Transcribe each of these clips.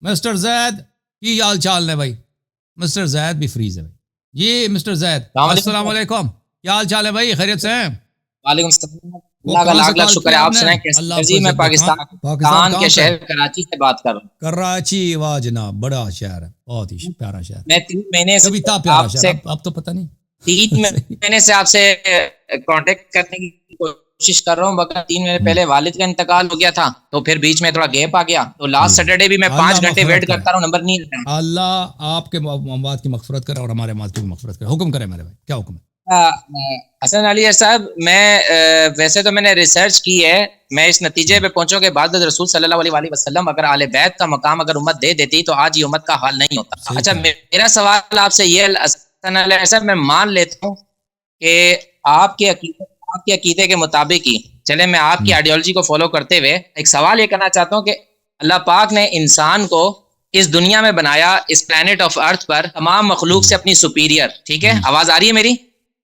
Mister زید کی حال چال ہے بھائی؟ مسٹر زید بھی فریز ہے بھائی. جی مسٹر زید السلام علیکم، کیا حال چال ہے بھائی؟ خیریت سے ہیں؟ وعلیکم السلام. اللہ کا لاکھ لاکھ شکر ہے. آپ سنائیں کیسے؟ جی میں پاکستان کے شہر کراچی سے بات کر رہا ہوں. کراچی، واہ جناب، بڑا شہر ہے، بہت ہی پیارا شہر. میں 3 مہینے سے کبھی تھا پیارا شہر، اب تو پتہ نہیں. 3 مہینے سے آپ سے کانٹیکٹ کرنے کی کوشش کر رہا ہوں، مگر 3 مہینے پہلے والد کا انتقال ہو گیا تھا تو پھر بیچ میں تھوڑا گیپ آ گیا، تو لاسٹ سیٹرڈے بھی میں 5 گھنٹے ویٹ کرتا رہا ہوں، نمبر نہیں آیا. اللہ آپ کے اموات کی مغفرت کرے اور ہمارے اموات کی مغفرت کرے. حکم کرے میرے بھائی، کیا حکم ہے؟ حسن علی صاحب، میں ویسے تو میں نے ریسرچ کی ہے، میں اس نتیجے پہ پہنچوں کہ بعد رسول صلی اللہ علیہ وسلم اگر اہل بیت کا مقام اگر امت دے دیتی تو آج یہ امت کا حال نہیں ہوتا. اچھا میرا سوال آپ سے یہ حسن علی صاحب، میں مان لیتا ہوں کہ آپ کے عقیدے کے مطابق ہی چلے، میں آپ کی آئیڈیالوجی کو فالو کرتے ہوئے ایک سوال یہ کرنا چاہتا ہوں کہ اللہ پاک نے انسان کو اس دنیا میں بنایا، اس پلانٹ آف ارتھ پر تمام مخلوق سے اپنی سپیریئر. ٹھیک ہے، آواز آ رہی ہے میری؟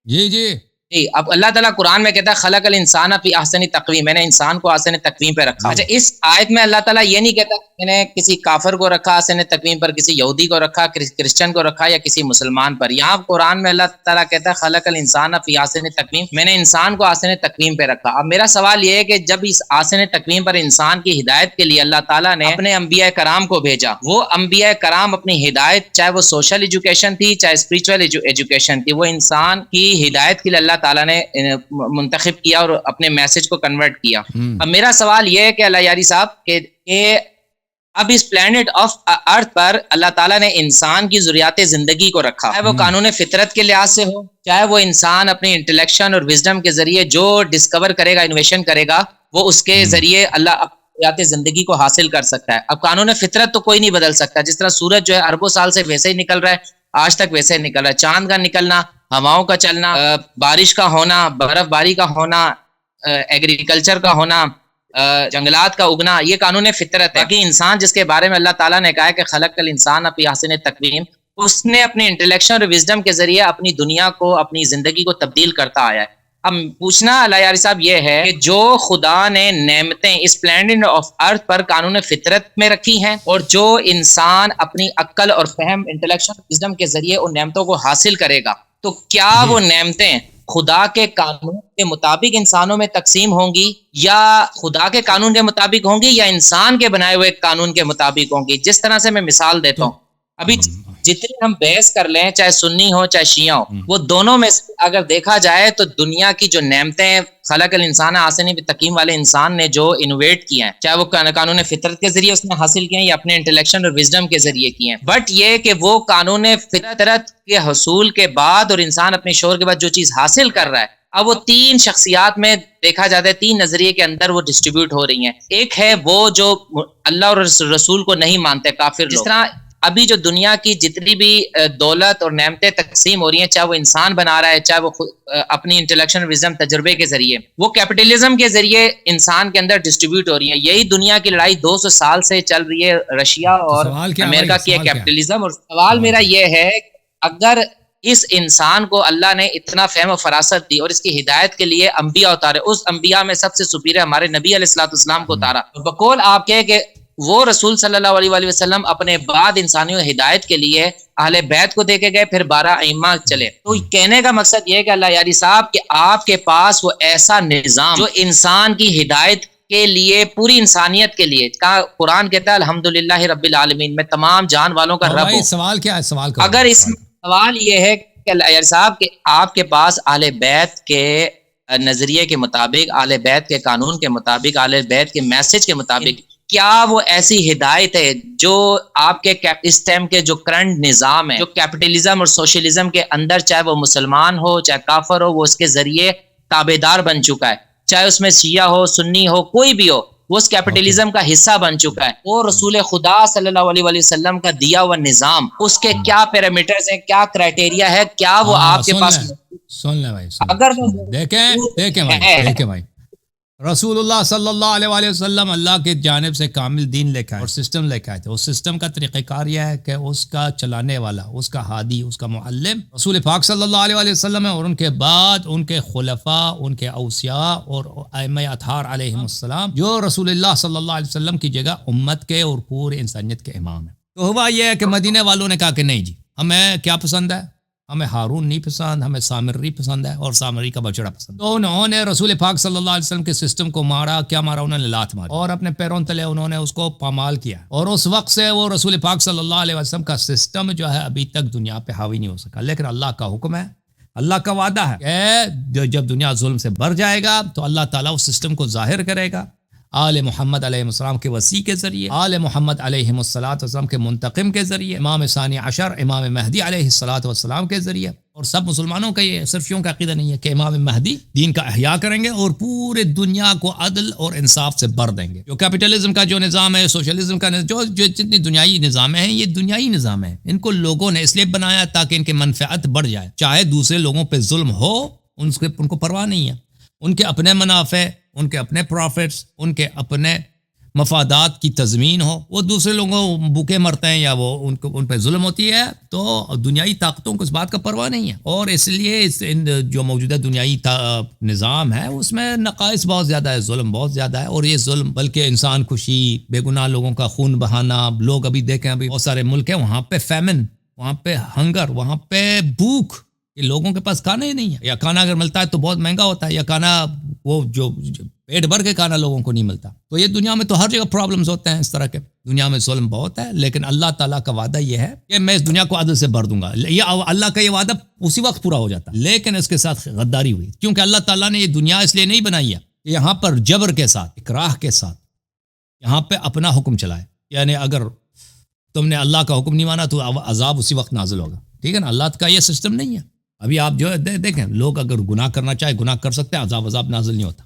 جی جی جی. اب اللہ تعالیٰ قرآن میں کہتا ہے خلق الانسان فی احسن تقویم، میں نے انسان کو احسن تقویم پہ رکھا. اچھا اس آیت میں اللہ تعالیٰ یہ نہیں کہتا میں نے کسی کافر کو رکھا احسن تقویم پر، کسی یہودی کو رکھا، کرسچن کو رکھا، یا کسی مسلمان پر. یہاں قرآن میں اللہ تعالیٰ کہتا ہے خلق الانسان فی احسن تقویم، میں نے انسان کو احسن تقویم پہ رکھا. اب میرا سوال یہ ہے کہ جب اس احسن تقویم پر انسان کی ہدایت کے لیے اللہ تعالیٰ نے اپنے انبیاء کرام کو بھیجا، وہ انبیاء کرام اپنی ہدایت، چاہے وہ سوشل ایجوکیشن تھی چاہے اسپریچول ایجوکیشن تھی، وہ انسان کی ہدایت کے لیے اللہ تعالیٰ نے منتخب کیا اور اپنے میسج کو کنورٹ کیا. اب میرا سوال یہ ہے کہ اللہ یاری صاحب کہ اب اس پلانٹ آف ارتھ پر اللہ تعالیٰ نے انسان کی ضروریات زندگی کو رکھا، چاہے وہ قانون فطرت کے لحاظ سے ہو، چاہے وہ انسان اپنی انٹلیکشن اور وزڈم کے ذریعے جو ڈسکور کرے گا، انویشن کرے گا، وہ اس کے ذریعے اللہ ضروریات زندگی کو حاصل کر سکتا ہے. اب قانون فطرت تو کوئی نہیں بدل سکتا، جس طرح سورج جو ہے اربوں سال سے ویسے ہی نکل رہا ہے، آج تک ویسے ہی نکل رہا ہے. چاند کا نکلنا، ہواؤں کا چلنا، بارش کا ہونا، برف باری کا ہونا، ایگریکلچر کا ہونا، جنگلات کا اگنا، یہ قانون فطرت ہے. باقی انسان جس کے بارے میں اللہ تعالیٰ نے کہا ہے کہ خلق الانسان فی احسن تقویم، اس نے اپنے انٹلیکشن اور وزڈم کے ذریعے اپنی دنیا کو، اپنی زندگی کو تبدیل کرتا آیا ہے. اب پوچھنا اللہ یاری صاحب یہ ہے کہ جو خدا نے نعمتیں اس پلانٹ آف ارتھ پر قانون فطرت میں رکھی ہیں، اور جو انسان اپنی عقل اور فہم، انٹلیکشن وزڈم کے ذریعے ان نعمتوں کو حاصل کرے گا، تو کیا وہ نعمتیں خدا کے قانون کے مطابق انسانوں میں تقسیم ہوں گی، یا خدا کے قانون کے مطابق ہوں گی، یا انسان کے بنائے ہوئے قانون کے مطابق ہوں گی؟ جس طرح سے میں مثال دیتا ہوں، ابھی جتنی ہم بحث کر لیں، چاہے سنی ہو چاہے شیعہ ہو، وہ دونوں میں اگر دیکھا جائے تو دنیا کی جو نعمتیں خلق الانسان احسن تقویم والے انسان نے جو انوویٹ کیا ہے، چاہے وہ قانون فطرت کے ذریعے اس نے حاصل کیے ہیں یا اپنے انٹلیکشن اور وزڈم کے ذریعے کیے ہیں، بٹ یہ کہ وہ قانون فطرت کے حصول کے بعد اور انسان اپنے شعور کے بعد جو چیز حاصل کر رہا ہے، اب وہ 3 شخصیات میں دیکھا جاتا ہے، 3 نظریے کے اندر وہ ڈسٹریبیوٹ ہو رہی ہیں. ایک ہے وہ جو اللہ اور رسول کو نہیں مانتے، کافر لوگ. جس طرح ابھی جو دنیا کی جتنی بھی دولت اور نعمتیں تقسیم ہو رہی ہیں، چاہے وہ انسان بنا رہا ہے، چاہے وہ اپنی انٹلیکشن وزڈم تجربے کے ذریعے، وہ کیپٹلزم کے ذریعے انسان کے اندر ڈسٹریبیوٹ ہو رہی ہیں. یہی دنیا کی لڑائی 200 سال سے چل رہی ہے، رشیا اور امریکہ کی کیپٹلزم. اور سوال میرا یہ ہے، اگر اس انسان کو اللہ نے اتنا فہم و فراست دی اور اس کی ہدایت کے لیے انبیاء اتارے، اس انبیاء میں سب سے سپیریئر ہمارے نبی علیہ الصلوۃ والسلام کو اتارا، بقول آپ کہے کہ وہ رسول صلی اللہ علیہ وسلم اپنے بعد انسانیوں ہدایت کے لیے اہل بیت کو دے کے گئے، پھر 12 ائمہ چلے. تو کہنے کا مقصد یہ ہے کہ اللہ یاری صاحب کہ آپ کے پاس وہ ایسا نظام جو انسان کی ہدایت کے لیے، پوری انسانیت کے لیے، قرآن کہتا ہے الحمدللہ رب العالمین، میں تمام جان والوں کا رب ہوں. سوال کیا ہے؟ سوال کرو. اگر اس سوال یہ ہے کہ اللہ یاری صاحب کہ آپ کے پاس اہل بیت کے نظریے کے مطابق، اہل بیت کے قانون کے مطابق، اہل بیت کے میسج کے مطابق، کیا وہ ایسی ہدایت ہے جو آپ کے اس ٹائم کے جو کرنٹ نظام ہے، جو کیپٹلزم اور سوشلزم کے اندر، چاہے وہ مسلمان ہو چاہے کافر ہو، وہ اس کے ذریعے تابعدار بن چکا ہے، چاہے اس میں شیعہ ہو، سنی ہو، کوئی بھی ہو، وہ اس کیپٹلزم کا حصہ بن چکا ہے. وہ رسول خدا صلی اللہ علیہ وسلم کا دیا ہوا نظام، اس کے کیا پیرامیٹرز ہیں، کیا کرائٹیریا ہے، کیا وہ آپ کے پاس؟ سن لیں بھائی، اگر دیکھیں بھائی رسول اللہ صلی اللہ علیہ وآلہ وسلم اللہ کے جانب سے کامل دین لے کے آئے اور سسٹم لے کے آئے تھے. اس سسٹم کا طریقہ کار یہ ہے کہ اس کا چلانے والا، اس کا ہادی، اس کا معلم رسول پاک صلی اللہ علیہ وآلہ وسلم ہے، اور ان کے بعد ان کے خلفاء، ان کے اوصیاء اور ائمہ اطہار علیہم السلام جو رسول اللہ صلی اللہ علیہ وسلم کی جگہ امت کے اور پورے انسانیت کے امام ہیں. تو ہوا یہ ہے کہ مدینے والوں نے کہا کہ نہیں جی، ہمیں کیا پسند ہے؟ ہمیں ہارون نہیں پسند، ہمیں سامری پسند ہے اور سامری کا بچڑا پسند. تو انہوں نے رسول پاک صلی اللہ علیہ وسلم کے سسٹم کو مارا. کیا مارا؟ انہوں نے لات ماری اور اپنے پیروں تلے انہوں نے اس کو پامال کیا. اور اس وقت سے وہ رسول پاک صلی اللہ علیہ وسلم کا سسٹم جو ہے ابھی تک دنیا پہ حاوی نہیں ہو سکا. لیکن اللہ کا حکم ہے، اللہ کا وعدہ ہے کہ جب دنیا ظلم سے بھر جائے گا تو اللہ تعالیٰ اس سسٹم کو ظاہر کرے گا آل محمد علیہ السلام کے وسیع کے ذریعے، آل محمد علیہ السلام کے منتقم کے ذریعے، امام ثانی عشر امام مہدی علیہ السلام کے ذریعے. اور سب مسلمانوں کا یہ صرف یوں کا عقیدہ نہیں ہے کہ امام مہدی دین کا احیاء کریں گے اور پورے دنیا کو عدل اور انصاف سے بھر دیں گے. جو کیپٹلزم کا جو نظام ہے، سوشلزم کا جو جتنی دنیائی نظام ہیں، یہ دنیائی نظام ہے. ان کو لوگوں نے اس لیے بنایا تاکہ ان کی منفعت بڑھ جائے. چاہے دوسرے لوگوں پہ ظلم ہو، ان کو پرواہ نہیں ہے. ان کے اپنے منافع، ان کے اپنے پروفٹس، ان کے اپنے مفادات کی تضمین ہو، وہ دوسرے لوگوں بھوکے مرتے ہیں یا وہ ان پہ ظلم ہوتی ہے، تو دنیائی طاقتوں کو اس بات کا پرواہ نہیں ہے. اور اس لیے جو موجودہ دنیائی نظام ہے اس میں نقائص بہت زیادہ ہے، ظلم بہت زیادہ ہے. اور یہ ظلم بلکہ انسان خوشی، بے گناہ لوگوں کا خون بہانا. لوگ ابھی دیکھیں، ابھی بہت سارے ملک ہیں وہاں پہ فیمن، وہاں پہ ہنگر، وہاں پہ بھوک، کہ لوگوں کے پاس کھانا ہی نہیں ہے، یا کھانا اگر ملتا ہے تو بہت مہنگا ہوتا ہے، یا کھانا وہ جو پیٹ بھر کے کھانا لوگوں کو نہیں ملتا. تو یہ دنیا میں تو ہر جگہ پرابلمز ہوتے ہیں اس طرح کے. دنیا میں ظلم بہت ہے، لیکن اللہ تعالیٰ کا وعدہ یہ ہے کہ میں اس دنیا کو عدل سے بھر دوں گا. یہ اللہ کا یہ وعدہ اسی وقت پورا ہو جاتا، لیکن اس کے ساتھ غداری ہوئی، کیونکہ اللہ تعالیٰ نے یہ دنیا اس لیے نہیں بنائی ہے کہ یہاں پر جبر کے ساتھ، اکراہ کے ساتھ یہاں پہ اپنا حکم چلائے. یعنی اگر تم نے اللہ کا حکم نہیں مانا تو عذاب اسی وقت نازل ہوگا. ٹھیک ہے نا؟ اللہ کا یہ سسٹم نہیں ہے. ابھی آپ جو ہے دیکھیں، لوگ اگر گناہ کرنا چاہے گناہ کر سکتے ہیں، عذاب نازل نہیں ہوتا،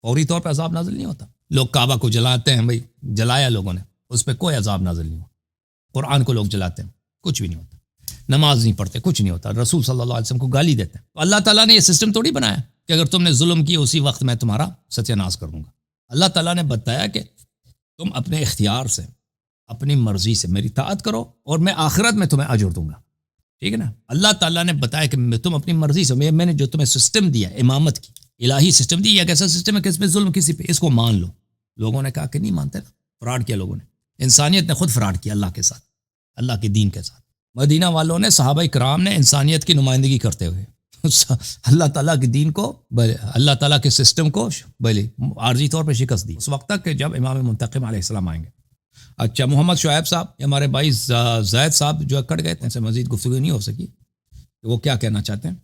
فوری طور پہ عذاب نازل نہیں ہوتا. لوگ کعبہ کو جلاتے ہیں، بھائی جلایا لوگوں نے، اس پہ کوئی عذاب نازل نہیں ہوا. قرآن کو لوگ جلاتے ہیں، کچھ بھی نہیں ہوتا. نماز نہیں پڑھتے، کچھ نہیں ہوتا. رسول صلی اللہ علیہ وسلم کو گالی دیتے ہیں. تو اللہ تعالیٰ نے یہ سسٹم تھوڑی بنایا کہ اگر تم نے ظلم کیا اسی وقت میں تمہارا ستیہ ناش کر دوں گا. اللہ تعالیٰ نے بتایا کہ تم اپنے اختیار سے، اپنی مرضی سے میری اطاعت کرو اور میں آخرت میں تمہیں اجر دوں گا. ٹھیک ہے نا؟ اللہ تعالیٰ نے بتایا کہ تم اپنی مرضی سے، میں نے جو تمہیں سسٹم دیا امامت کی، الہی سسٹم دی، یا کیسا سسٹم ہے کہ اس پہ ظلم کسی پہ، اس کو مان لو. لوگوں نے کہا کہ نہیں مانتے، فراڈ کیا لوگوں نے. انسانیت نے خود فراڈ کیا اللہ کے ساتھ، اللہ کے دین کے ساتھ. مدینہ والوں نے، صحابہ کرام نے انسانیت کی نمائندگی کرتے ہوئے اللہ تعالیٰ کے دین کو، اللہ تعالیٰ کے سسٹم کو عارضی طور پہ شکست دی اس وقت تک کہ جب امام منتقم علیہ السلام آئیں گے. اچھا، محمد شعیب صاحب، ہمارے بھائی زید صاحب جو کٹ گئے تھے، ان سے مزید گفتگو نہیں ہو سکی. وہ کیا کہنا چاہتے ہیں؟